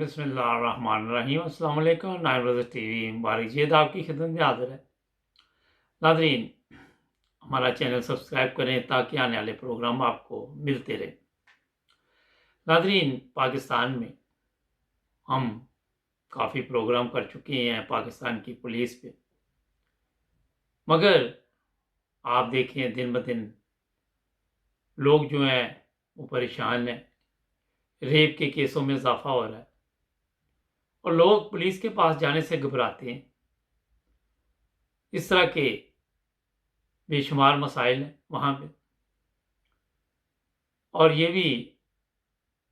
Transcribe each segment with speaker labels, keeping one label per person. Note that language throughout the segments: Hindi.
Speaker 1: बिस्मिल्लाहिर्रहमानिर्रहीम। अस्सलाम वालेकुम। नाइन ब्रदर्स टीवी मुबारक जेद आपकी खिदमत में हाजिर है। नाज़रीन, हमारा चैनल सब्सक्राइब करें ताकि आने वाले प्रोग्राम आपको मिलते रहें। नाज़रीन, पाकिस्तान में हम काफ़ी प्रोग्राम कर चुके हैं पाकिस्तान की पुलिस पे, मगर आप देखें दिन ब दिन लोग जो हैं वो परेशान हैं। रेप के केसों में इजाफा हो रहा है और लोग पुलिस के पास जाने से घबराते हैं। इस तरह के बेशुमार मसाइल हैं वहाँ पे, और ये भी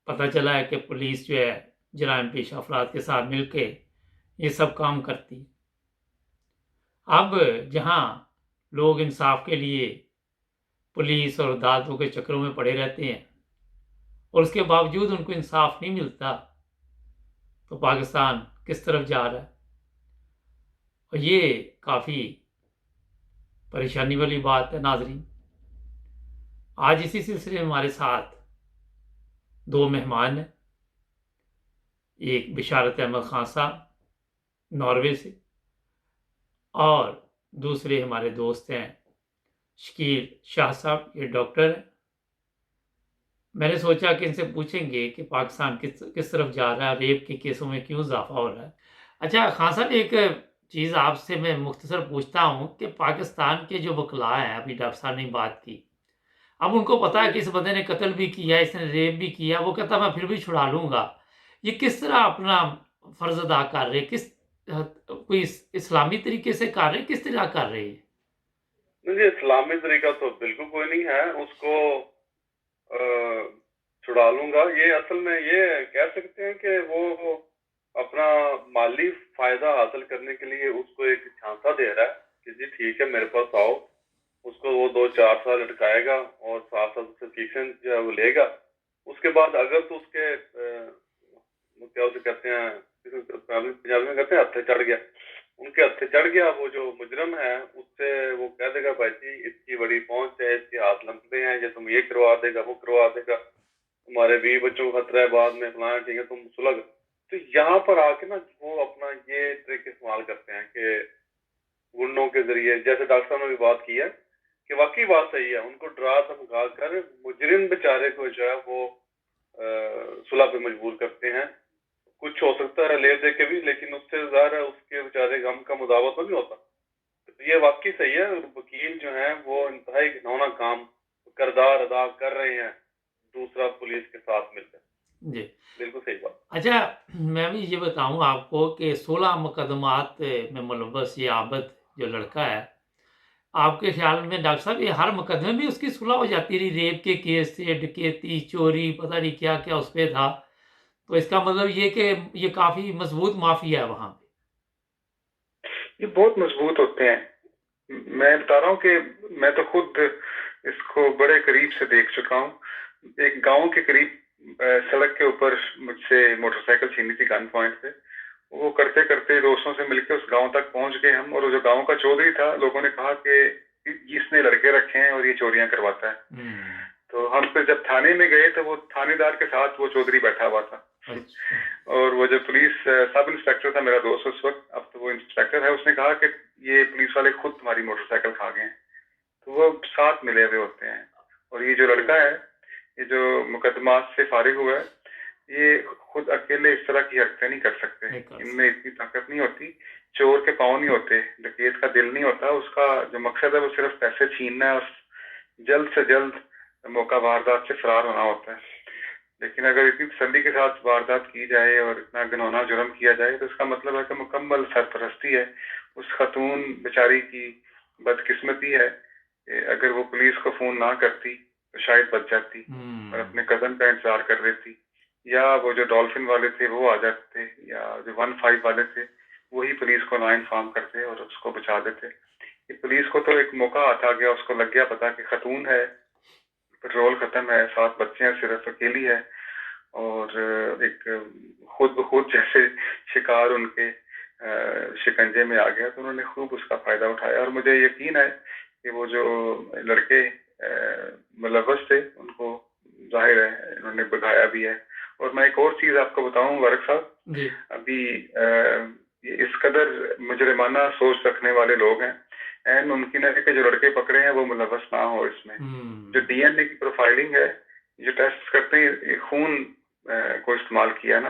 Speaker 1: पता चला है कि पुलिस जो है जराइम पेशा अफराद के साथ मिलके ये सब काम करती है। अब जहाँ लोग इंसाफ के लिए पुलिस और अदालतों के चक्करों में पड़े रहते हैं और उसके बावजूद उनको इंसाफ नहीं मिलता, तो पाकिस्तान किस तरफ जा रहा है। और ये काफ़ी परेशानी वाली बात है। नाजरीन, आज इसी सिलसिले में हमारे साथ दो मेहमान हैं। एक बिशारत अहमद खान साहब नॉर्वे से, और दूसरे हमारे दोस्त हैं शकील शाह साहब, ये डॉक्टर हैं। मैंने सोचा कि इनसे पूछेंगे कि पाकिस्तान किस तरफ जा रहा है, रेप के केसों में क्यों इजाफा हो रहा है। अच्छा खान साहब, एक चीज़ आपसे मैं मुख्तसर पूछता हूँ कि पाकिस्तान के जो वकला हैं, अभी डॉक्टर साहब ने बात की, अब उनको पता है कि इस बंदे ने कत्ल भी किया, इसने रेप भी किया, वो कहता मैं फिर भी छुड़ा लूँगा। ये किस तरह अपना फ़र्ज़ अदा कर रहे, कोई इस्लामी तरीके से कर रहे, किस तरह कर रहे हैं?
Speaker 2: नहीं, इस्लामी तरीका तो बिल्कुल कोई नहीं है। उसको छुड़ा लूंगा, ये असल में ये कह सकते हैं कि वो अपना माली फायदा हासिल करने के लिए उसको एक झांसा दे रहा है कि जी ठीक है मेरे पास आओ। उसको वो 2-4 साल लटकाएगा और 7 साल से फीसन जो है वो लेगा। उसके बाद अगर तो उसके क्या उसे कहते हैं, पंजाबी में कहते हैं हत्थे चढ़ गया, उनके हत्थे चढ़ गया, वो जो मुजरम है उससे वो कह देगा भाई जी इसकी बड़ी पहुंच है, इसके हाथ लंबे हैं, ये तुम ये करवा देगा वो करवा देगा, तुम्हारे 20 बच्चों को खतरा है बाद में फलाना, ठीक है तुम सुलग। तो यहाँ पर आके ना वो अपना ये ट्रिक इस्तेमाल करते हैं कि गुंडों के जरिए, जैसे डॉक्टर साहब ने भी बात की है कि वाकई बात सही है, उनको डरा धमका कर मुजरिम बेचारे को जो है वो सुलह पे मजबूर करते हैं। कुछ हो सकता है ले दे के भी, लेकिन उससे ज़ाहिर है उसके बेचारे गम का मुदावा तो नहीं होता। तो ये वाकई सही है, वकील जो है वो इंतहाई घिनौना काम किरदार अदा कर रहे हैं दूसरा पुलिस के साथ मिलकर।
Speaker 1: जी।
Speaker 2: बिल्कुल सही बात।
Speaker 1: अच्छा, मैं भी ये बताऊँ आपको कि 16 मुकदमात में मुलव्वस ये आबद जो लड़का है, आपके ख्याल में डॉक्टर साहब ये हर मुकदमे में उसकी सुलह हो जाती रही? रेप के केस थे, डकैती, चोरी, पता नहीं क्या-क्या उस पे था। तो इसका मतलब ये कि ये काफ़ी मजबूत माफिया है वहाँ पे।
Speaker 3: ये बहुत मजबूत होते हैं। मैं बता रहा हूँ कि मैं तो खुद इसको बड़े करीब से देख चुका हूँ। एक गांव के करीब सड़क के ऊपर मुझसे मोटरसाइकिल छीनी थी गन पॉइंट पे। वो करते करते दोस्तों से मिलके उस गांव तक पहुंच गए हम, और वो जो गांव का चौधरी था, लोगों ने कहा कि इसने लड़के रखे हैं और ये चोरियां करवाता है। तो हम फिर जब थाने में गए तो वो थानेदार के साथ वो चौधरी बैठा हुआ था।
Speaker 1: अच्छा।
Speaker 3: और वो जो पुलिस सब इंस्पेक्टर था मेरा दोस्त उस वक्त, अब तो वो इंस्पेक्टर है, उसने कहा कि ये पुलिस वाले खुद तुम्हारी मोटरसाइकिल खा गए हैं। तो वो साथ मिले हुए होते हैं। और ये जो लड़का है, ये जो मुकदमात से फारिग हुआ है, ये खुद अकेले इस तरह की हरकतें नहीं कर सकते। इनमें इतनी ताकत नहीं होती। चोर के पाँव नहीं होते, डकैत का दिल नहीं होता। उसका जो मकसद है वो सिर्फ पैसे छीनना है और जल्द से जल्द मौका वारदात से फरार होना होता है। लेकिन अगर इतनी तसल्ली के साथ वारदात की जाए और इतना घिनौना जुर्म किया जाए तो इसका मतलब है कि मुकम्मल सरपरस्ती है। उस खातून बेचारी की बदकिस्मती है कि अगर वो पुलिस को फोन ना करती तो शायद बच जाती और अपने कजन का इंतजार कर लेती, या वो जो डॉल्फिन वाले थे वो आ जाते, या जो 15 वाले थे वही पुलिस को ना इन्फॉर्म करते और उसको बचा देते। कि पुलिस को तो एक मौका आता गया, उसको लग गया पता कि खातून है, पेट्रोल खत्म है, 7 बच्चे हैं, सिर्फ अकेली है, और एक खुद ब खुद जैसे शिकार उनके शिकंजे में आ गया। तो उन्होंने खूब उसका फायदा उठाया, और मुझे यकीन है कि वो जो लड़के मुलव्वस थे उनको जाहिर है इन्होंने भगाया भी है और मैं एक और चीज आपको बताऊं वारिक साहब,
Speaker 1: जी
Speaker 3: अभी ये इस कदर मुजरिमाना सोच रखने वाले लोग हैं, एंड मुमकिन है कि जो लड़के पकड़े हैं वो मुलव्वस ना हो इसमें। जो डीएनए की प्रोफाइलिंग है, जो टेस्ट करते हैं, ये खून को इस्तेमाल किया ना,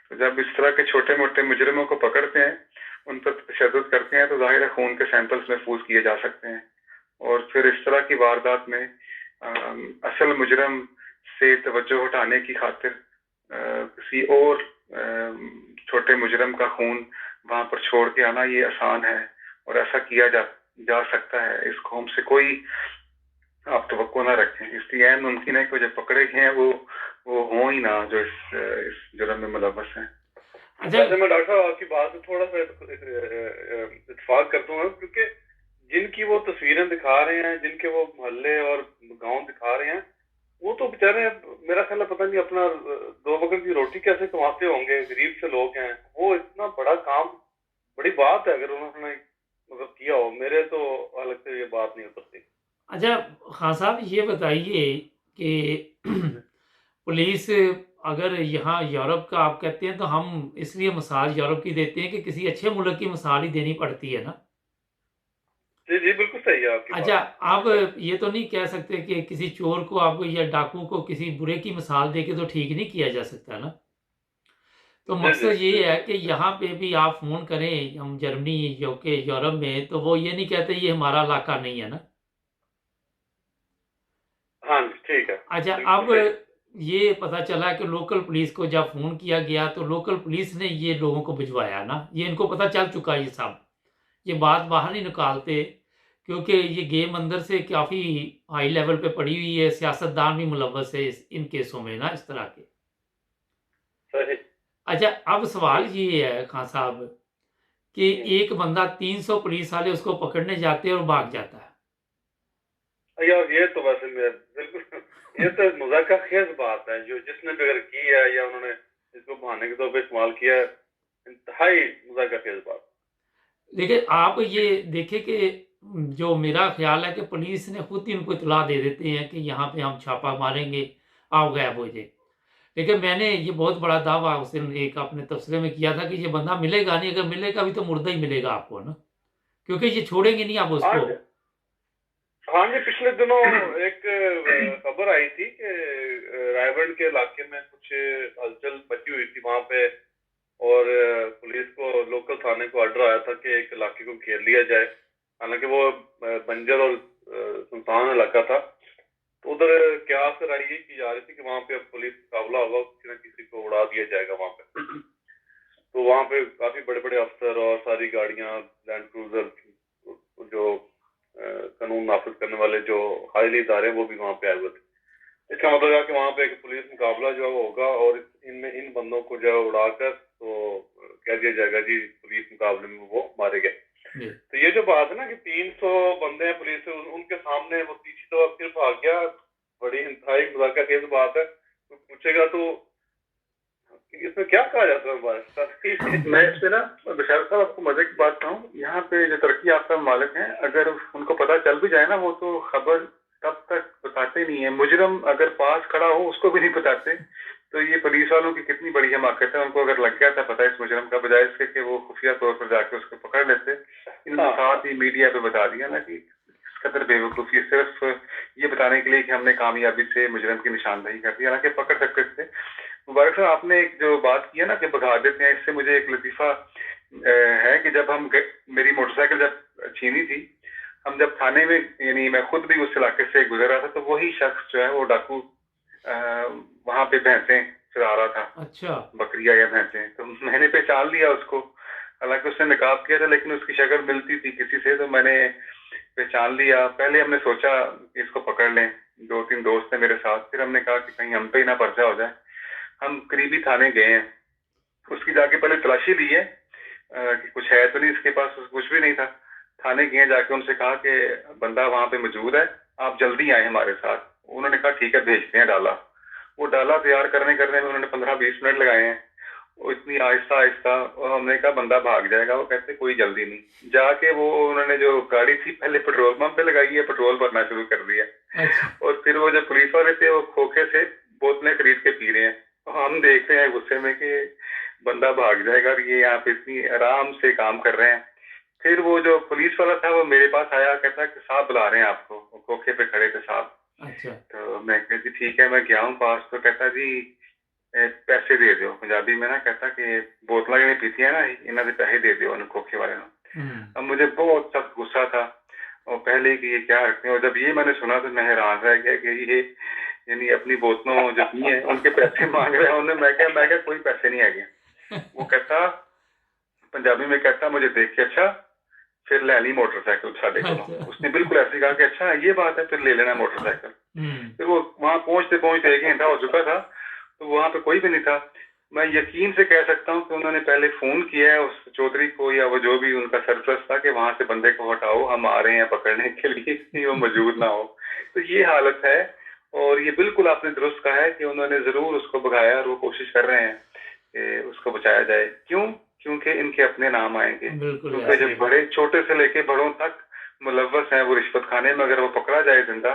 Speaker 3: तो जब इस तरह के छोटे मोटे मुजरिमों को पकड़ते हैं, उन पर तशद्दुद करते हैं, तो जाहिर है खून के सैंपल्स महफूज किए जा सकते हैं, और फिर इस तरह की वारदात में असल मुजरम से तवज्जो हटाने की खातिर किसी और छोटे मुजरम का खून वहां पर छोड़ के आना ये आसान है, और ऐसा किया जा सकता है। इसको हमसे कोई आप तवक्को ना रखें, इसलिए ऐन मुमकिन है कि जो पकड़े गए हैं वो हों ही ना जो इस जुर्म में मुलव्वस हैं।
Speaker 1: अच्छा
Speaker 2: वैसे मैं डॉक्टर साहब आपकी बात से थोड़ा सा इत्तेफाक करता हूँ, क्योंकि जिनकी वो तस्वीरें दिखा रहे हैं, जिनके वो मोहल्ले और गांव दिखा रहे हैं, वो तो बेचारे मेरा ख्याल है पता नहीं अपना 2 वक्त की रोटी कैसे कमाते होंगे, गरीब से लोग हैं। वो इतना बड़ा काम, बड़ी बात है अगर उन्होंने मतलब किया हो। मेरे तो अलग से ये बात नहीं हो सकती।
Speaker 1: अच्छा खान साहब ये बताइए कि पुलिस अगर यहाँ यूरोप का आप कहते हैं, तो हम इसलिए मिसाल यूरोप की देते हैं कि किसी अच्छे मुल्क की मिसाल ही देनी पड़ती है ना।
Speaker 2: जी जी, बिल्कुल सही है आपकी
Speaker 1: अच्छा
Speaker 2: बात।
Speaker 1: आप ये तो नहीं कह सकते कि किसी चोर को आप या डाकू को किसी बुरे की मिसाल दे के तो ठीक नहीं किया जा सकता ना। तो
Speaker 2: जी जी,
Speaker 1: मकसद ये है
Speaker 2: बिल्कुल।
Speaker 1: कि यहाँ पे भी आप फ़ोन करें, हम जर्मनी यूके यूरोप में, तो वो ये नहीं कहते ये हमारा इलाका नहीं है ना।
Speaker 2: हाँ जी, ठीक है,
Speaker 1: अच्छा
Speaker 2: बिल्कुल
Speaker 1: अब
Speaker 2: सही।
Speaker 1: ये पता चला कि लोकल पुलिस को जब फ़ोन किया गया, तो लोकल पुलिस ने ये लोगों को भिजवाया ना, ये इनको पता चल चुका ये सब। ये बात बाहर नहीं निकालते, क्योंकि ये गेम अंदर से काफ़ी हाई लेवल पे पड़ी हुई है, सियासतदान भी मुलव्वस है इन केसों में ना, इस तरह के।
Speaker 2: सही।
Speaker 1: अच्छा अब सवाल
Speaker 2: बिल्कुल।
Speaker 1: ये है खान साहब कि एक बंदा 300 पुलिस वाले उसको पकड़ने जाते हैं और भाग जाता
Speaker 2: यार ये तो वैसे मैं बिल्कुल ये तो मजाक का खेज बात है, जो जिसने भी अगर की है या उन्होंने इसको बहाने के तौर पे इस्तेमाल किया है, इंतहाई मजाक का खेज बात।
Speaker 1: देखिए आप ये देखें कि जो मेरा ख्याल है कि पुलिस ने खुद ही उनको इत्तला दे देते हैं कि यहाँ पे हम छापा मारेंगे, आप गायब हो जाइए। लेकिन मैंने ये बहुत बड़ा दावा उस दिन एक अपने तबसरे में किया था कि ये बंदा मिलेगा नहीं, अगर मिलेगा भी तो मुर्दा ही मिलेगा आपको ना, क्योंकि ये छोड़ेंगे नहीं आप उसको।
Speaker 2: आज हाँ जी, पिछले दिनों एक खबर आई थी कि रायगढ़ के इलाके में कुछ हलचल मची हुई थी वहां पे, और पुलिस को लोकल थाने को ऑर्डर आया था कि एक इलाके को घेर लिया जाए। हालांकि वो बंजर और सुनसान इलाका था। तो उधर क्या कर आई की जा रही थी कि वहां पे अब पुलिस मुकाबला होगा, किसी न किसी को उड़ा दिया जाएगा वहां पे। तो वहां पे काफी बड़े बड़े अफसर और सारी गाड़ियां, लैंड क्रूजर, जो कानून नाफिज करने वाले जो हाईली इदारे हैं, वो भी वहां पे आए हुए थे। इसका मतलब है कि वहां पे एक पुलिस मुकाबला जो है वो होगा, और इनमें इन बंदों को जो है उड़ाकर तो कह दिया जाएगा जी पुलिस मुकाबले में वो मारे गए।
Speaker 1: जी
Speaker 2: तो ये जो बात है ना कि 300 बंदे हैं पुलिस से, उनके सामने वो तीसरी दफा फिर भाग गया, बड़ी इंतहाई मजाक का खेज बात है। कोई पूछेगा तो इसमें क्या कहा जाता है बात।
Speaker 3: मैं इस पे ना विशाल साहब आपको मजे की बात कहूँ, यहाँ पे जो तरक्की याफ्ता मालिक हैं, अगर उनको पता चल भी जाए ना, वो तो खबर तब तक बताते नहीं है। मुजरम अगर पास खड़ा हो उसको भी नहीं बताते। तो ये पुलिस वालों की कितनी बड़ी हमाकत है, उनको अगर लग गया था पता इस मुजरम का, बजाय इसके कि वो खुफिया तौर पर जाके उसको पकड़ लेते, इन्होंने साथ ही मीडिया पे बता दिया ना कि इस कदर बेवकूफ़ी, सिर्फ ये बताने के लिए कि हमने कामयाबी से मुजरम की निशानदेही कर दी, हालांकि पकड़ सकते थे। मुबारक साहब, आपने एक जो बात की है ना कि भगा देते हैं, इससे मुझे एक लतीफ़ा है कि जब हम मेरी मोटरसाइकिल जब छीनी थी, हम जब थाने में, यानी मैं खुद भी उस इलाके से गुजर रहा था, तो वही शख्स जो है वो डाकू वहां पे भैंसें चरा रहा था,
Speaker 1: अच्छा
Speaker 3: बकरियां या भैंसें। तो मैंने पहचान लिया उसको, हालांकि उसने नकाब किया था, लेकिन उसकी शक्ल मिलती थी किसी से, तो मैंने पहचान लिया। पहले हमने सोचा कि इसको पकड़ लें, 2-3 दोस्त थे मेरे साथ, फिर हमने कहा कि कहीं हम पे ही ना पर्चा हो जाए। हम करीबी थाने गए हैं, उसकी जाके पहले तलाशी ली है कि कुछ है तो नहीं इसके पास, कुछ भी नहीं था। थाने गए, जाके उनसे कहा कि बंदा वहां पे मौजूद है, आप जल्दी आए हमारे साथ। उन्होंने कहा ठीक है, भेजते हैं डाला। वो डाला तैयार करने करने में उन्होंने 15-20 मिनट लगाए हैं, वो इतनी आहिस्ता आहिस्ता, और हमने कहा बंदा भाग जाएगा, वो कहते कोई जल्दी नहीं। जाके वो उन्होंने जो गाड़ी थी पहले पेट्रोल पंप पे लगाई है, पेट्रोल भरना शुरू कर दिया।
Speaker 1: अच्छा
Speaker 3: और फिर वो जो पुलिस वाले थे वो खोखे से बोतलें खरीद के पी रहे हैं, हम देख रहे हैं गुस्से में कि बंदा भाग जाएगा और ये यहाँ पे इतनी आराम से काम कर रहे हैं। फिर वो जो पुलिस वाला था वो मेरे पास आया, कहता कि साहब बुला रहे हैं आपको। वो खोखे पे खड़े थे साहब।
Speaker 1: अच्छा।
Speaker 3: तो मैं कहा जी ठीक है, मैं गया हूँ पास। तो कहता जी पैसे दे दो। पंजाबी में ना कहता कि बोतल नहीं पीती है ना, इन्हों के पैसे दे दो खोखे वाले ने। अब मुझे बहुत सख्त गुस्सा था और पहले कि ये क्या रखते हैं। और जब ये मैंने सुना तो मैं हैरान रह गया कि ये यानी अपनी बोतलों जो पी है उनके पैसे मांग रहे हैं उन्हें। मैं क्या कोई पैसे नहीं है। वो कहता पंजाबी में कहता मुझे देख के अच्छा, फिर ले ली मोटरसाइकिल साढ़े को।
Speaker 1: अच्छा।
Speaker 3: उसने बिल्कुल ऐसे कहा कि अच्छा ये बात है, फिर ले लेना मोटरसाइकिल। फिर वो वहां पहुंचते पहुंचते 1 घंटा हो चुका था, तो वहां पे कोई भी नहीं था। मैं यकीन से कह सकता हूँ कि उन्होंने पहले फोन किया है उस चौधरी को या वो जो भी उनका सरप्लस था कि वहां से बंदे को हटाओ, हम आ रहे हैं पकड़ने के लिए कि वो मौजूद ना हो। तो ये हालत है। और ये बिल्कुल आपने दुरुस्त कहा है कि उन्होंने जरूर उसको भगाया और वो कोशिश कर रहे हैं कि उसको बचाया जाए। क्यों? क्योंकि इनके अपने नाम आएंगे।
Speaker 1: बिल्कुल
Speaker 3: क्योंकि
Speaker 1: ऐसे
Speaker 3: जब
Speaker 1: ही।
Speaker 3: बड़े छोटे से लेके बड़ों तक मुलव्वस हैं वो रिश्वत खाने में, अगर वो पकड़ा जाए जिंदा,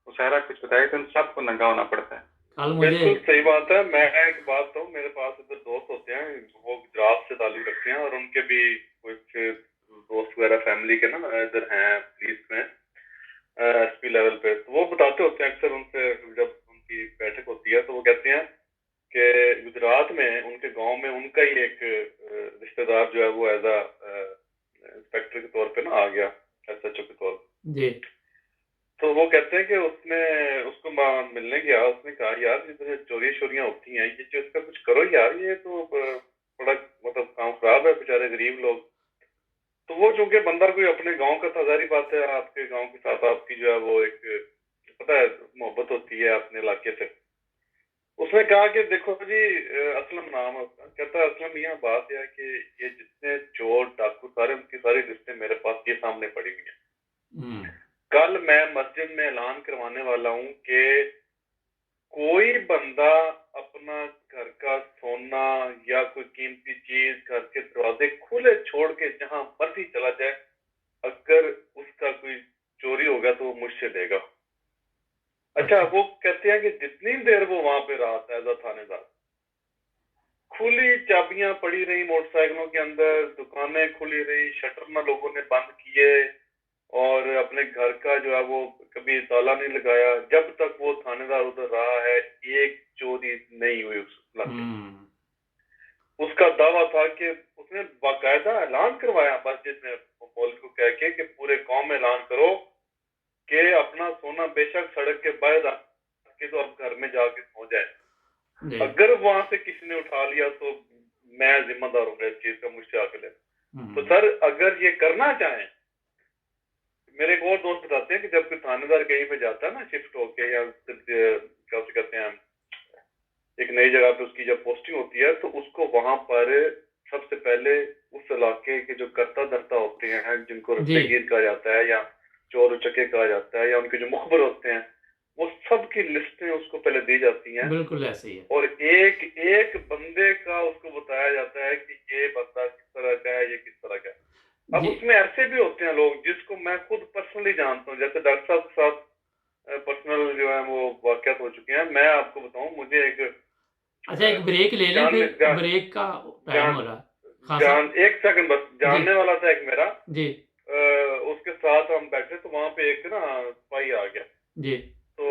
Speaker 3: वो सारा कुछ बताए तो इन सबको नंगा होना पड़ता है।
Speaker 1: कल मुझे
Speaker 2: बिल्कुल सही बात है। मैं एक बात कहूँ, मेरे पास इधर दोस्त होते हैं, वो गुजरात से ताल्लुक रखते हैं और उनके भी कुछ दोस्त वगैरह फैमिली के ना इधर हैं पुलिस में, एसपी लेवल पे। तो वो बताते होते हैं अक्सर, उनसे जब उनकी बैठक होती है तो वो कहते हैं कि गुजरात में उनके गांव में उनका ही एक रिश्तेदार जो है वो एज अ इंस्पेक्टर के तौर पे ना आ गया, एसएचओ के तौर पे।
Speaker 1: जी।
Speaker 2: तो वो कहते हैं कि उसने उसको मिलने गया, उसने कहा यार ये तो चोरी शोरियां होती हैं, ये जो इसका कुछ करो यार, ये तो बड़ा मतलब काम खराब है, बेचारे गरीब लोग। तो वो चूंकि बंदा कोई अपने गांव का था, जारी बात है आपके गांव के साथ आपकी जो है वो एक पता है मोहब्बत होती है अपने इलाके से। उसने कहा कि देखो जी, असलम नाम है उसका, कहता है असलम यहाँ बात यह है कि ये जितने चोर डाकू सारे उनकी सारी लिस्टें मेरे पास ये सामने पड़ी हुई है। कल मैं मस्जिद में ऐलान करवाने वाला हूँ कि कोई बंदा अपना घर का सोना या कोई कीमती चीज घर के दरवाजे खुले छोड़ के जहां मर्जी चला जाए, अगर उसका कोई चोरी हो गया तो वो मुझसे लेगा। अच्छा, वो कहते हैं कि जितनी देर वो वहां पे रहा था एज अ थानेदार, खुली चाबियां पड़ी रही मोटरसाइकिलों के अंदर, दुकानें खुली रही, शटर ना लोगों ने बंद किए और अपने घर का जो है वो कभी ताला नहीं लगाया। जब तक वो थानेदार उधर रहा है एक चोरी नहीं हुई उस इलाके में। उसका दावा था कि उसने बाकायदा ऐलान करवाया मस्जिद में, मौलवी को कह के कि पूरे गांव में ऐलान करो कि अपना सोना बेशक सड़क के बाहर के तो अब घर में जाके सो जाए। अगर वहां से किसी ने उठा लिया तो मैं जिम्मेदार हूँ इस चीज का, मुझसे आके ले। तो सर अगर ये करना चाहें, मेरे एक और दोस्त बताते हैं कि जब कोई थानेदार कहीं पे जाता है ना शिफ्ट होके या क्या उसे कहते हैं एक नई जगह पे उसकी जब पोस्टिंग होती है, तो उसको वहां पर सबसे पहले उस इलाके के जो कर्ता धर्ता होते हैं, जिनको रस्तेगीर कहा जाता है या चोर उचके कहा जाता है या उनके जो मुखबर होते हैं, वो सब की लिस्टें उसको पहले दी जाती हैं।
Speaker 1: बिल्कुल ऐसे ही है।
Speaker 2: और एक एक बंदे का उसको बताया जाता है कि ये बंदा किस तरह का है, ये किस तरह का है। अब उसमें ऐसे भी होते हैं लोग जिसको मैं खुद पर्सनली जानता हूँ, जैसे डॉक्टर साहब के साथ पर्सनल जो है वो वाकयात हो चुके हैं। मैं आपको बताऊं, मुझे एक
Speaker 1: अच्छा एक ब्रेक ले लें, फिर ब्रेक का टाइम हो रहा।
Speaker 2: एक सेकंड बस, जानने वाला था एक मेरा
Speaker 1: जी।
Speaker 2: उसके साथ हम बैठे तो वहां पे एक ना सिपाही आ गया
Speaker 1: जी।
Speaker 2: तो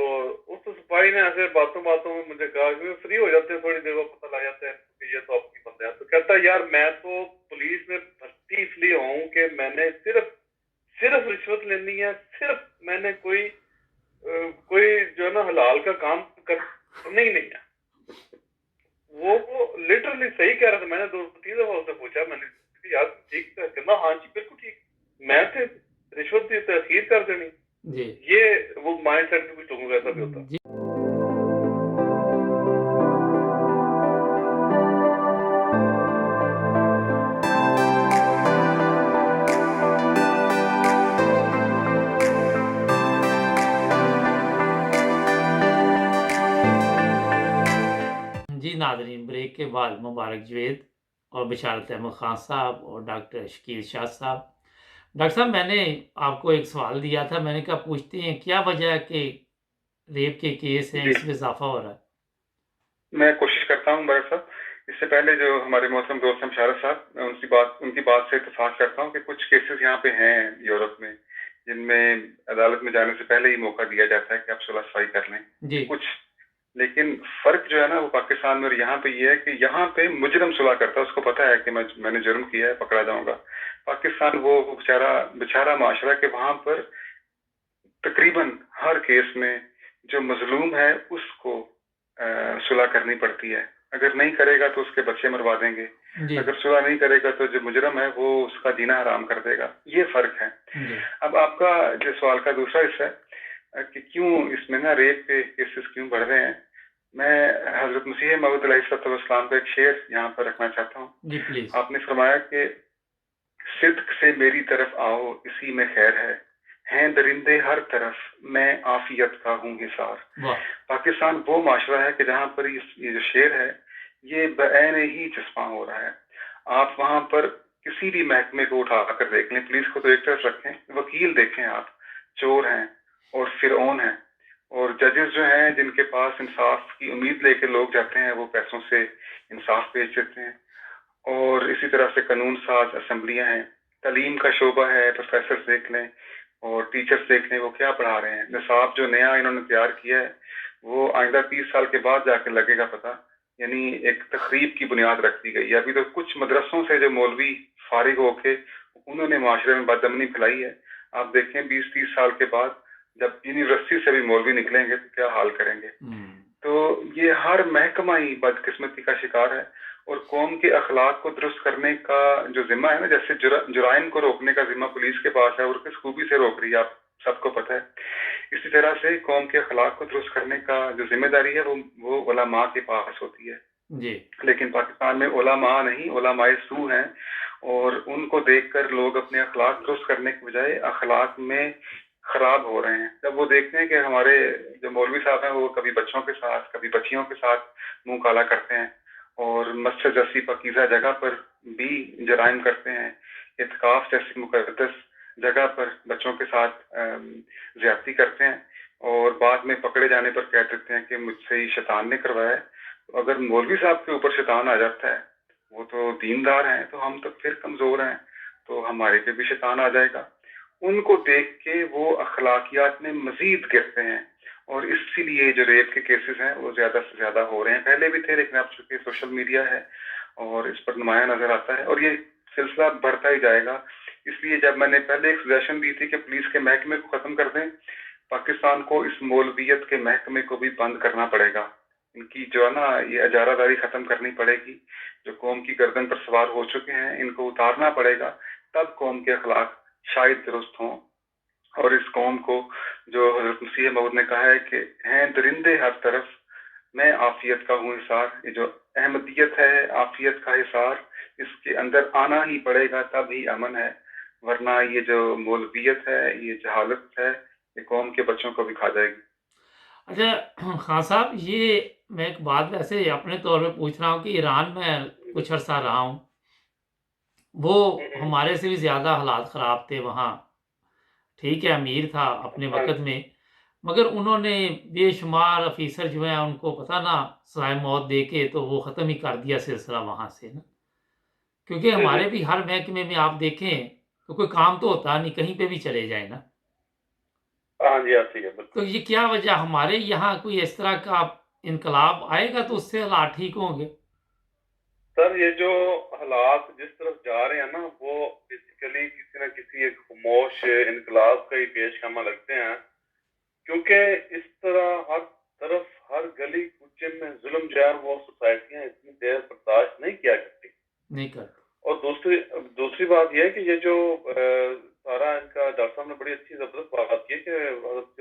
Speaker 2: उस सिपाही ने ऐसे बातों बातों में मुझे कहा कि फ्री हो जाते हैं थोड़ी देर में, पता लग जाता है कि ये तो आपकी बंदे हैं। तो कहता है यार मैं तो पुलिस में भर्ती इसलिए हूँ कि मैंने सिर्फ रिश्वत लेनी है, सिर्फ मैंने कोई जो है ना हलाल का काम करना ही नहीं है। वो लिटरली सही कह रहा था। मैंने 2-3 दफा उससे पूछा, मैंने यार ठीक है कहना, हाँ जी बिल्कुल ठीक, मैं थे रिश्वत दी तहसीर कर देनी।
Speaker 1: जी।
Speaker 2: ये वो माइंड सेट में कुछ लोगों का ऐसा भी होता है।
Speaker 1: जी नाज़रीन, ब्रेक के बाद मुबारक जवेद और बशारत अहमद खान साहब और डॉक्टर शकील शाह साहब। डॉक्टर साहब मैंने आपको एक सवाल दिया था, मैंने कहा पूछते हैं क्या वजह है कि रेप के केस हैं इसमें इजाफा हो रहा है।
Speaker 3: मैं कोशिश करता हूँ मुबारक साहब, इससे पहले जो हमारे मोहतरम दोस्त हैं मुशर्रफ साहब, मैं उनकी बात से इत्तेफाक करता हूँ कि कुछ केसेस यहाँ पे हैं यूरोप में जिनमें अदालत में जाने से पहले ही मौका दिया जाता है कि आप सुलह सफाई कर लें
Speaker 1: जी
Speaker 3: कुछ। लेकिन फर्क जो है ना वो पाकिस्तान में और यहाँ पे ये है कि यहाँ पे मुजरिम सुलह करता है, उसको पता है कि मैंने जुर्म किया है, पकड़ा जाऊंगा। पाकिस्तान वो बेचारा बेचारा माशरा के वहां पर तकरीबन हर केस में जो मजलूम है उसको सुलह करनी पड़ती है। अगर नहीं करेगा तो उसके बच्चे मरवा देंगे,
Speaker 1: जी
Speaker 3: अगर सुलह नहीं करेगा तो जो मुजरम है वो उसका जीना हराम कर देगा। ये फर्क है।
Speaker 1: जी
Speaker 3: अब आपका जो सवाल का दूसरा हिस्सा है कि क्यों इसमें ना रेप के केसेस क्यों बढ़ रहे हैं, मैं हजरत मसीह मऊद अलैहिस्सलाम का एक शेर यहाँ पर रखना चाहता हूँ।
Speaker 1: जी प्लीज।
Speaker 3: आपने फरमाया कि सिद्क से मेरी तरफ आओ इसी में खैर हैं दरिंदे हर तरफ, मैं आफियत का हूँ हिसार।
Speaker 1: वाह
Speaker 3: पाकिस्तान वो माशरा है कि जहाँ पर ये जो शेर है ये बैन ही चश्मा हो रहा है। आप वहां पर किसी भी महकमे को उठा कर देख लें, पुलिस को तो एक तरफ रखें, वकील देखें आप, चोर हैं और फिरौन हैं। और जजेस जो हैं जिनके पास इंसाफ की उम्मीद लेकर लोग जाते हैं वो पैसों से इंसाफ बेच देते हैं। और इसी तरह से कानून साज असम्बलियां हैं, तालीम का शोबा है, प्रोफेसर देख लें और टीचर्स देख लें वो क्या पढ़ा रहे हैं। निसाब जो नया इन्होंने तैयार किया है वो आइंदा 30 साल के बाद जाके लगेगा पता, यानी एक तखरीब की बुनियाद रख दी गई है। अभी तो कुछ मदरसों से जो मौलवी फारिग होके उन्होंने माशरे में बदअमनी फैलाई है। आप देखें 20-30 साल के बाद जब यूनिवर्सिटी से भी मौलवी निकलेंगे तो क्या हाल करेंगे। तो ये हर महकमा ही बदकिस्मती का शिकार है। और कौम के अखलाक को दुरुस्त करने का जो जिम्मा है ना, जैसे जुराइम को रोकने का जिम्मा पुलिस के पास है और किस खूबी से रोक रही है आप सबको पता है। इसी तरह से कौम के अखलाक को दुरुस्त करने का जो जिम्मेदारी है वो उलमा के पास होती है।
Speaker 1: जी
Speaker 3: लेकिन पाकिस्तान में उलमा नहीं, उलमाए सू हैं और उनको देखकर लोग अपने अखलाक दुरुस्त करने के बजाय अखलाक में खराब हो रहे हैं। जब वो देखते हैं कि हमारे जो मौलवी साहब हैं वो कभी बच्चों के साथ कभी बच्चियों के साथ मुंह काला करते हैं और मस्जिद जैसी पकीज़ा जगह पर भी जराइम करते हैं, इत्काफ जैसी मुकद्दस जगह पर बच्चों के साथ ज्यादती करते हैं और बाद में पकड़े जाने पर कह देते हैं कि मुझसे ही शैतान ने करवाया है। तो अगर मौलवी साहब के ऊपर शैतान आ जाता है, वो तो दीनदार हैं, तो हम तो फिर कमजोर हैं, तो हमारे पे भी शैतान आ जाएगा। उनको देख के वो अखलाकियात में मजीद गिरते हैं और इसीलिए जो रेप के केसेस हैं वो ज्यादा से ज्यादा हो रहे हैं। पहले भी थे लेकिन अब चूंकि सोशल मीडिया है और इस पर नुमाया नजर आता है और ये सिलसिला बढ़ता ही जाएगा। इसलिए जब मैंने पहले एक सजेशन दी थी कि पुलिस के महकमे को खत्म कर दें, पाकिस्तान को इस मौलवियत के महकमे को भी बंद करना पड़ेगा। इनकी जो है ना ये अजारादारी खत्म करनी पड़ेगी। जो कौम की गर्दन पर सवार हो चुके हैं इनको उतारना पड़ेगा, तब कौम के अखलाक शायद दुरुस्त हों। और इस कौम को जो हजरत मसीह मऊद ने कहा है कि हैं दरिंदे हर तरफ, मैं आफियत का हूँ हिसार, ये जो अहमदियत है आफियत का हिसार, इसके अंदर आना ही पड़ेगा तब ही अमन है। वरना ये जो मौलवियत है, ये जहालत है, ये कौम के बच्चों को भी खा जाएगी।
Speaker 1: अच्छा खान साहब, ये मैं एक बात वैसे अपने तौर पे पूछ रहा हूँ कि ईरान में कुछ अर्सा रहा हूँ, वो हमारे से भी ज़्यादा हालात ख़राब थे वहाँ। ठीक है, अमीर था अपने वक़्त में, मगर उन्होंने बेशुमार ऑफ़िसर जो हैं उनको पता ना सज़ाए मौत दे के तो वो ख़त्म ही कर दिया सिलसिला वहाँ से ना। क्योंकि हमारे भी हर महकमे में आप देखें तो कोई काम तो होता नहीं, कहीं पे भी चले जाएँ ना।
Speaker 2: हाँ जी, हाँ ठीक है,
Speaker 1: तो
Speaker 2: बिल्कुल।
Speaker 1: ये क्या वजह, हमारे यहाँ कोई इस तरह का इनकलाब आएगा तो उससे हालात ठीक होंगे?
Speaker 2: सर ये जो हालात जिस तरफ जा रहे हैं ना वो बेसिकली किसी न किसी एक खामोश इनकलाब का ही पेशखामा लगते हैं। क्योंकि इस तरह हर तरफ हर गली कूचे में जुल्म जो है वो सोसाइटियां इतनी देर बर्दाश्त नहीं किया करती।
Speaker 1: नहीं करते।
Speaker 2: और दूसरी दूसरी बात यह है कि ये जो सारा इनका डॉक्टर साहब ने बड़ी अच्छी जबरदस्त बात की है कि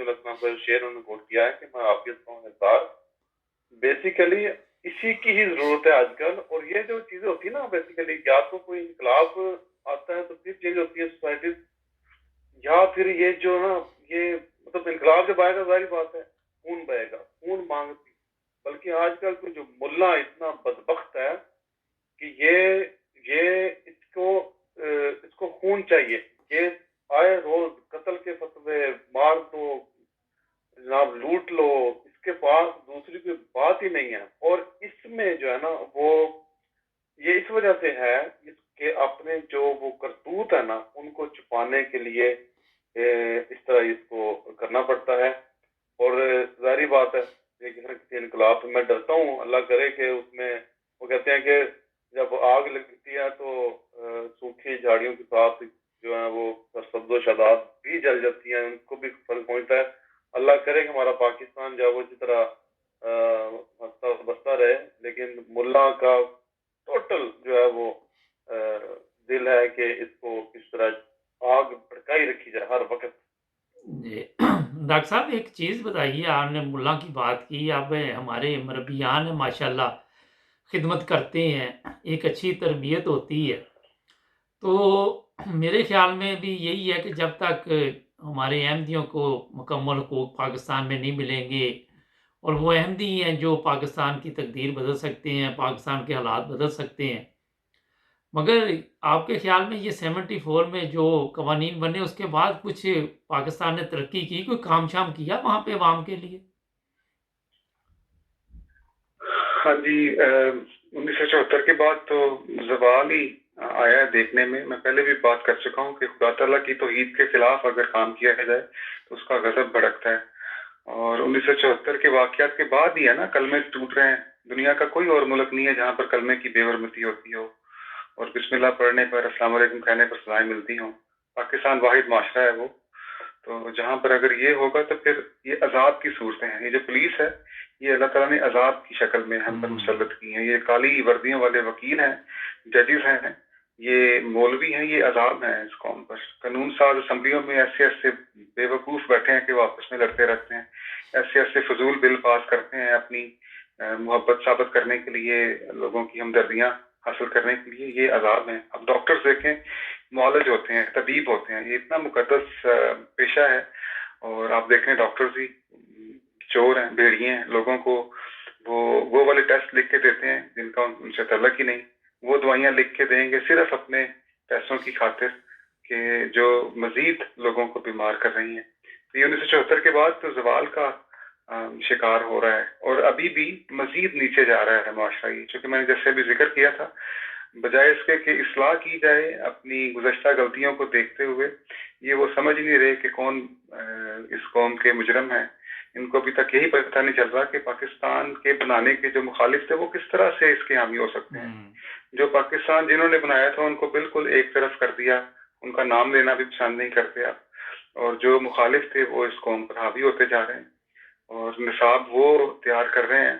Speaker 2: हज़रत का शेर उन्होंने कोट किया है कि मैं आफियत का हूं निसार। बेसिकली इसी की ही जरूरत है आजकल। और ये जो चीजें होती है ना, बेसिकली या तो कोई इनकलाब आता है तो फिर चेंज होती है सोसाइटी, या फिर ये जो ना ये मतलब इनकलाब जब आएगा जाहिर बात है खून बहेगा, खून मांगती। बल्कि आजकल तो जो मुल्ला इतना बदबख्त है कि ये इसको खून चाहिए। ये आए रोज कत्ल के फतवे, मार दो जनाब, लूट लो, इसके पास दूसरी कोई बात ही नहीं है। और इसमें जो है ना वो ये इस वजह से है, इसके अपने जो वो करतूत है ना उनको छुपाने के लिए इस तरह इसको करना पड़ता है। और जाहिर बात है ये किसी न किसी इनकलाब से मैं डरता हूँ, अल्लाह करे कि उसमें वो कहते हैं कि जब आग लगती है तो सूखी झाड़ियों के साथ जो है वो सब्ज़ो शादात भी जल जाती हैं, उनको भी फर्क पहुंचता है। अल्लाह करे कि हमारा पाकिस्तान जो है वो इसी तरह हंसता बसता रहे, लेकिन मुल्ला का टोटल जो है वो अ, दिल है कि इसको इस तरह आग भड़काई रखी जाए हर वक्त।
Speaker 1: जी। डॉक्टर साहब एक चीज़ बताइए, आपने मुल्ला की बात की, अब हमारे मुरब्बियान हैं माशाल्लाह, खिदमत करते हैं, एक अच्छी तरबियत होती है। तो मेरे ख़्याल में भी यही है कि जब तक हमारे अहमदियों को मुकम्मल हकूक़ पाकिस्तान में नहीं मिलेंगे और वो अहमदी हैं जो पाकिस्तान की तकदीर बदल सकते हैं, पाकिस्तान के हालात बदल सकते हैं। मगर आपके ख़्याल में ये 74 में जो कवानीन बने उसके बाद कुछ पाकिस्तान ने तरक्की की, कोई काम-शाम किया वहाँ पे अवाम के लिए?
Speaker 3: हाँ जी, 1974 के बाद तो जवाल ही आया है देखने में। मैं पहले भी बात कर चुका हूँ कि खुदा ताला की तौहीद के खिलाफ अगर काम किया जाए तो उसका गजब भड़कता है। और 1974 के वाकयात के बाद ही है ना कलमे टूट रहे हैं। दुनिया का कोई और मुल्क नहीं है जहाँ पर कलमे की बेहरमती होती हो और बिस्मिल्लाह पढ़ने पर, अस्सलाम वालेकुम कहने पर सजाएं मिलती हों। पाकिस्तान वाहिद माशरा है वो, तो जहाँ पर अगर ये होगा तो फिर ये अजाब की सूरतें हैं। ये जो पुलिस है ये अल्लाह ताला ने अजाब की शक्ल में हम पर मुसल्लत की है। ये काली वर्दियों वाले वकील हैं, जजेस हैं, ये मौलवी हैं, ये अजाब हैं इस कौम पर। कानून साज असम्बलियों में ऐसे ऐसे बेवकूफ़ बैठे हैं कि वो आपस में लड़ते रहते हैं, ऐसे ऐसे फजूल बिल पास करते हैं अपनी मोहब्बत साबित करने के लिए, लोगों की हमदर्दियाँ हासिल करने के लिए। ये अजाब हैं। अब डॉक्टर्स देखें, मुआलज होते हैं, तबीब होते हैं, ये इतना मुकद्दस पेशा है। और आप देखें डॉक्टर्स ही चोर हैं, भेड़िए हैं। लोगों को वो वाले टेस्ट लिख के देते हैं जिनका उनसे तल्लक ही नहीं। वो दवाइयाँ लिख के देंगे सिर्फ अपने पैसों की खातिर, कि जो मजीद लोगों को बीमार कर रही हैं। तो ये 1974 के बाद तो जवाल का शिकार हो रहा है और अभी भी मजीद नीचे जा रहा है माशरा। ये चूंकि मैंने जैसे अभी जिक्र किया था, बजाय इसके कि इस्लाह की जाए अपनी गुज़श्ता गलतियों को देखते हुए, ये वो समझ ही नहीं रहे कि कौन इस कौम के मुजरम हैं। इनको अभी तक यही पता नहीं चल रहा कि पाकिस्तान के बनाने के जो मुखालिफ थे वो किस तरह से इसके हामी हो सकते हैं। जो पाकिस्तान जिन्होंने बनाया था उनको बिल्कुल एक तरफ कर दिया, उनका नाम लेना भी पसंद नहीं करते आप। और जो मुखालिफ थे वो इस कौम पर हावी होते जा रहे हैं और निसाब वो तैयार कर रहे हैं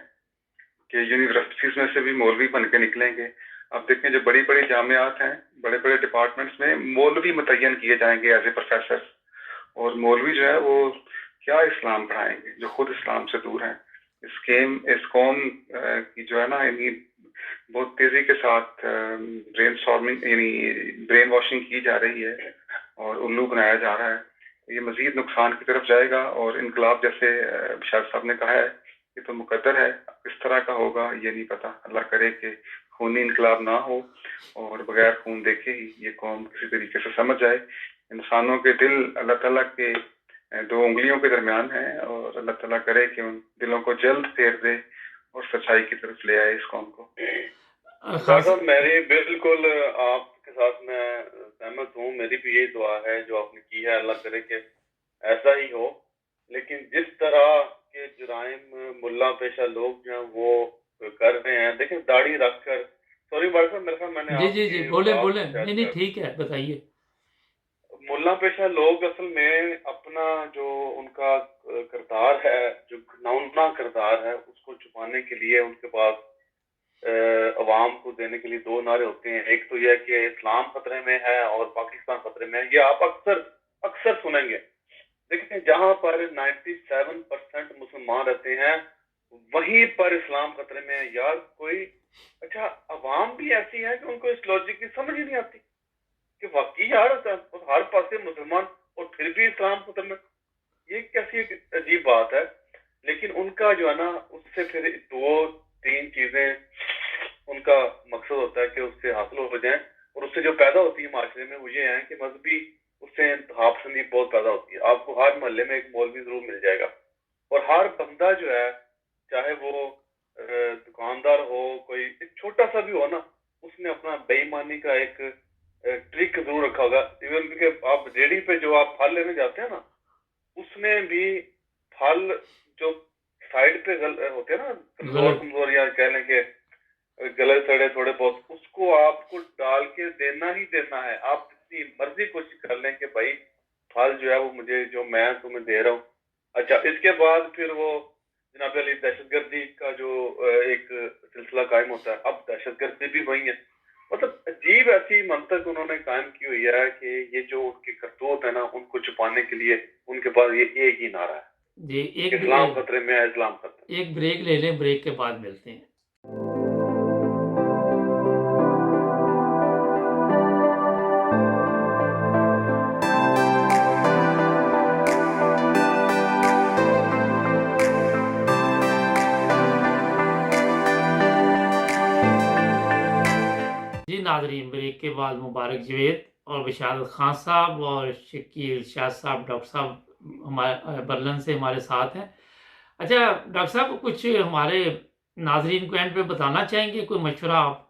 Speaker 3: कि यूनिवर्सिटीज में से भी मौलवी बन के निकलेंगे। आप देखें जो बड़ी बड़ी जामियात हैं, बड़े बड़े डिपार्टमेंट्स में मौलवी मुतय्यन किए जाएंगे एज ए प्रोफेसर। और मौलवी जो है वो क्या इस्लाम पढ़ाएंगे जो खुद इस्लाम से दूर हैं। इस कौम की जो है ना यानी बहुत तेजी के साथ ब्रेन स्टॉर्मिंग यानी ब्रेन वॉशिंग की जा रही है और उल्लू बनाया जा रहा है। ये मजीद नुकसान की तरफ जाएगा। और इनकलाब जैसे शाह साहब ने कहा है ये तो मुकद्दर है, किस तरह का होगा ये नहीं पता। अल्लाह करे कि खूनी इनकलाब ना हो और बगैर खून देखे ही ये कौम किसी तरीके से समझ जाए। इंसानों के दिल अल्लाह ताला के दो उंगलियों के दरमियान है और अल्लाह ताला करे कि उन दिलों को जल्द फेर दे और सच्चाई की तरफ ले आए इस कौम को।
Speaker 2: डॉक्टर साहब मेरी बिल्कुल आपके साथ मैं सहमत हूँ। मेरी भी यही दुआ है जो आपने की है, अल्लाह करे कि ऐसा ही हो। लेकिन जिस तरह के जुराइम मुल्ला पेशा लोग जो हैं वो कर रहे हैं, देखिए दाढ़ी रखकर, सॉरी डॉक्टर साहब मेरे ख्याल मैंने
Speaker 1: जी, जी, जी,
Speaker 2: आपकी
Speaker 1: बोले,
Speaker 2: बात
Speaker 1: बोले।
Speaker 2: को शायद
Speaker 1: नहीं, ठीक है, बताइए।
Speaker 2: मुल्ला पेशा लोग असल में अपना जो उनका किरदार है, जो घिनौना किरदार है, उसको छुपाने के लिए उनके पास अवाम को देने के लिए दो नारे होते हैं। एक तो यह कि इस्लाम खतरे में है और पाकिस्तान खतरे में है। ये आप अक्सर अक्सर सुनेंगे। देखिए जहां पर 97% मुसलमान रहते हैं वहीं पर इस्लाम खतरे में है। यार कोई अच्छा अवाम भी ऐसी है कि उनको इस लॉजिक की समझ ही नहीं आती कि वाकई यार हर पासे मुसलमान और फिर भी इस्लाम खतरे में। ये कैसी एक अजीब बात है। लेकिन उनका जो है ना उससे फिर दो तीन चीजें उनका मकसद होता है कि उससे हासिल हो जाए। और उससे जो पैदा होती है माशरे में वो ये है कि मजहबी उससे इंतहा पसंदी बहुत पैदा होती है। आपको हर मोहल्ले में एक मौलवी जरूर मिल जाएगा और हर बंदा जो है, चाहे वो दुकानदार हो, कोई एक छोटा सा भी हो ना, उसने अपना बेईमानी का एक ट्रिक जरूर रखा होगा। इवन कि आप रेडी पे जो आप फल लेने जाते हैं ना, उसमें भी फल जो साइड पे होते हैं ना, कमजोर
Speaker 1: गलत।
Speaker 2: कमजोर, या कह लें कि गले सड़े थोड़े बहुत, उसको आपको डाल के देना ही देना है। आप जितनी मर्जी कोशिश कर लें कि भाई फल जो है वो मुझे, जो मैं तुम्हें दे रहा हूँ। अच्छा, इसके बाद फिर वो जनाब अली दहशतगर्दी का जो एक सिलसिला कायम होता है। अब दहशतगर्दी भी वही है। मतलब अजीब ऐसी मंतक उन्होंने कायम की हुई है कि ये जो उनके करतूत है ना, उनको छुपाने के लिए उनके पास ये एक ही नारा है
Speaker 1: जी,
Speaker 2: कि इस्लाम खतरे में है, इस्लाम खतरे में।
Speaker 1: एक ब्रेक ले लें, ब्रेक के बाद मिलते हैं। जी नाज़रीन, ब्रेक के बाद मुबारक जवेद और बिशारत खान साहब और शकील शाह साहब, डॉक्टर साहब हमारे बर्लिन से हमारे साथ हैं। अच्छा डॉक्टर साहब, कुछ हमारे नाज़रीन को एंड पे बताना चाहेंगे, कोई मशवरा आप?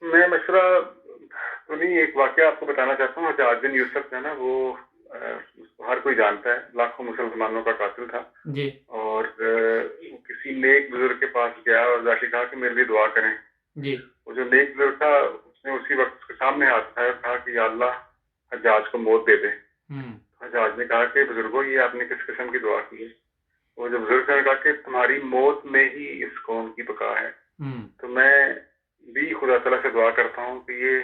Speaker 3: मैं मशवरा तो नहीं, एक वाकया आपको बताना चाहता हूँ। अजाजुद्दीन यूसुफ है ना, वो उसको हर कोई जानता है, लाखों मुसलमानों का कातिल था।
Speaker 1: जी।
Speaker 3: और वो किसी नेक बुजुर्ग के पास गया और जाके कहा कि मेरे लिए दुआ करें।
Speaker 1: जी।
Speaker 3: वो जो नेक बुजुर्ग था, उसने उसी वक्त उसके सामने हाथ उठाया और कहा कि या अल्लाह, हज्जाज को मौत दे दे। हज्जाज ने कहा कि बुजुर्गो, ये आपने किस किस्म की दुआ की है? वो जो बुजुर्ग ने कहा कि तुम्हारी मौत में ही इस कौम की बका है। तो मैं भी खुदा तआला से दुआ करता हूँ कि ये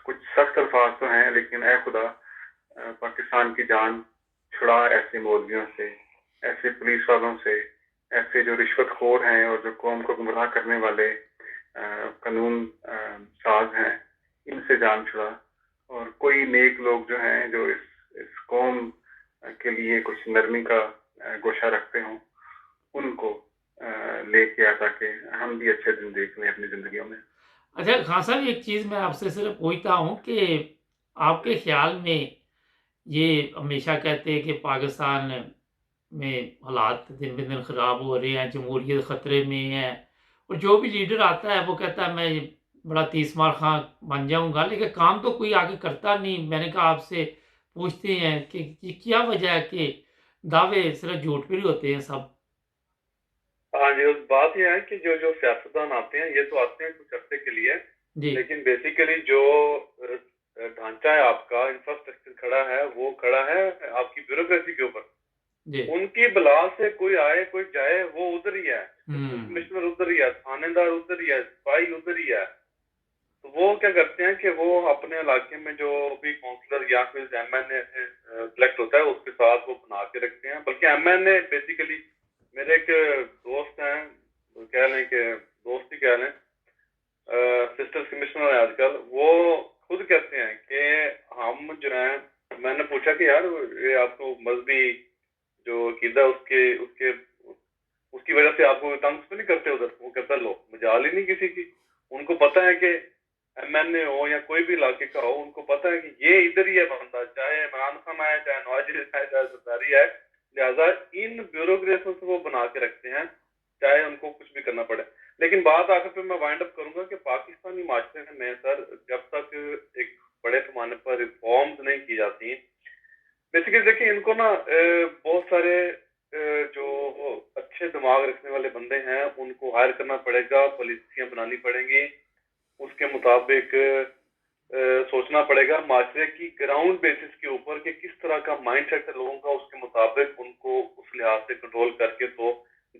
Speaker 3: कुछ सख्त अल्फाज तो हैं, लेकिन ऐ खुदा, पाकिस्तान की जान छुड़ा ऐसे मौलवियों से, ऐसे पुलिस वालों से, ऐसे जो रिश्वतखोर हैं और जो कौम को गुमराह करने वाले कानून साज हैं, इनसे जान छुड़ा। और कोई नेक लोग जो हैं, जो इस कौम के लिए कुछ नरमी का गोशा रखते हों, उनको लेके आ, ताकि हम भी अच्छे दिन देख लें अपनी जिंदगियों में।
Speaker 1: अच्छा खान साहब, एक चीज़ मैं आपसे सिर्फ पूछता हूँ कि आपके ख्याल में ये हमेशा कहते हैं कि पाकिस्तान में हालात दिन ब दिन ख़राब हो रहे हैं, जमहूरियत ख़तरे में है, और जो भी लीडर आता है वो कहता है मैं बड़ा तीसमार खां बन जाऊँगा, लेकिन काम तो कोई आगे करता नहीं। मैंने कहा आपसे पूछते हैं कि ये क्या वजह है कि दावे सिर्फ झूठ पे ही होते हैं सब?
Speaker 2: हाँ जी, उस बात यह है कि जो जो सियासतदान आते हैं, ये तो आते हैं कुछ अर्से के लिए,
Speaker 1: जी।
Speaker 2: लेकिन बेसिकली जो ढांचा है आपका, इंफ्रास्ट्रक्चर खड़ा है, वो खड़ा है आपकी ब्यूरोक्रेसी के ऊपर।
Speaker 1: जी।
Speaker 2: उनकी बला से कोई आए कोई जाए, वो उधर ही है, कमिश्नर उधर ही है, थानेदार उधर ही है, सिपाही उधर ही है। तो वो क्या करते हैं कि वो अपने इलाके में जो भी काउंसलर या फिर एमएनए सिलेक्ट होता है, उसके साथ वो बना के रखते हैं। बल्कि एमएनए बेसिकली, मेरे एक दोस्त हैं, कह लें कि दोस्त ही कह लें, सिस्टर कमिश्नर है आजकल, वो खुद कहते हैं कि हम जो है, मैंने पूछा कि यार ये आपको मजहबी जो अकीदा उसके उसके उसकी वजह से आपको तंग तो नहीं करते उधर? वो कहता लो, मजाल ही नहीं किसी की। उनको पता है कि एमएनए हो या कोई भी इलाके का हो, उनको पता है कि ये इधर ही है बंदा, चाहे इमरान खान आए, चाहे नवाज शरीफ आए, चाहे सरदारी आए। लिहाजा इन ब्यूरोक्रेटों से वो बना के रखते हैं, चाहे उनको कुछ भी करना पड़े। लेकिन बात आखिर पे मैं वाइंड अप करूंगा कि पाकिस्तानी माशरे में सर, जब तक एक बड़े पैमाने पर रिफॉर्म्स नहीं की जाती, बेसिकली देखिए, इनको ना बहुत सारे जो अच्छे दिमाग रखने वाले बंदे हैं, उनको हायर करना पड़ेगा, पॉलिसियां बनानी पड़ेंगी, उसके मुताबिक सोचना पड़ेगा माशरे की ग्राउंड बेसिस के ऊपर कि किस तरह का माइंडसेट है लोगों का, उसके मुताबिक उनको उस लिहाज से कंट्रोल करके तो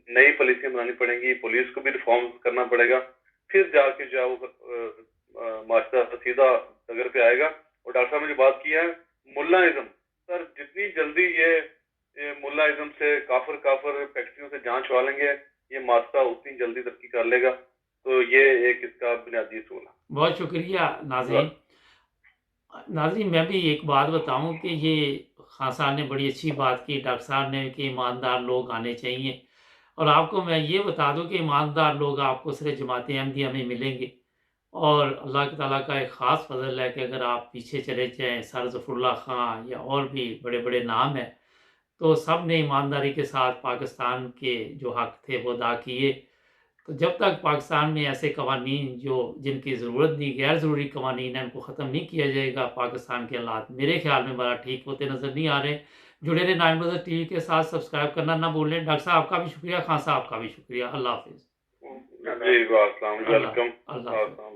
Speaker 2: नई पॉलिसियां बनानी पड़ेंगी, पुलिस को भी रिफॉर्म करना पड़ेगा, फिर जाके जो है वो माशरा सीधा डगर पे आएगा। और डॉक्टर साहब ने जो बात की है मुल्लाइज्म, सर जितनी जल्दी ये मुल्लाइज्म से काफर काफर फैक्ट्रियों से जान छुड़ा लेंगे, ये माशरा उतनी जल्दी तरक्की कर लेगा। तो ये एक इसका बुनियादी असूल है।
Speaker 1: बहुत शुक्रिया नाज़रीन। नाज़रीन, मैं भी एक बात बताऊं कि ये खान साहब ने बड़ी अच्छी बात की, डॉक्टर साहब ने, कि ईमानदार लोग आने चाहिए। और आपको मैं ये बता दूं कि ईमानदार लोग आपको सिर्फ जमात अहमदिया में मिलेंगे। और अल्लाह ताला का एक ख़ास फजल है कि अगर आप पीछे चले जाएँ, सर ज़फ़रुल्लाह ख़ान या और भी बड़े बड़े नाम हैं, तो सब ने ईमानदारी के साथ पाकिस्तान के जो हक थे वो अदा किए। तो जब तक पाकिस्तान में ऐसे कवानीन जो जिनकी ज़रूरत नहीं, गैर ज़रूरी कवानीन हैं, उनको ख़त्म नहीं किया जाएगा, पाकिस्तान के हालात मेरे ख़्याल में बड़ा ठीक होते नज़र नहीं आ रहे। जुड़े रहे 9 बजे टीवी के साथ, सब्सक्राइब करना ना भूलें। डॉक्टर साहब आपका भी शुक्रिया, खान साहब आपका भी शुक्रिया। अल्लाह हाफ़िज़।
Speaker 2: जी, वाह, अस्सलाम,
Speaker 1: अल्लाह
Speaker 2: वेलकम।
Speaker 1: अल्लाह हाफ़िज़।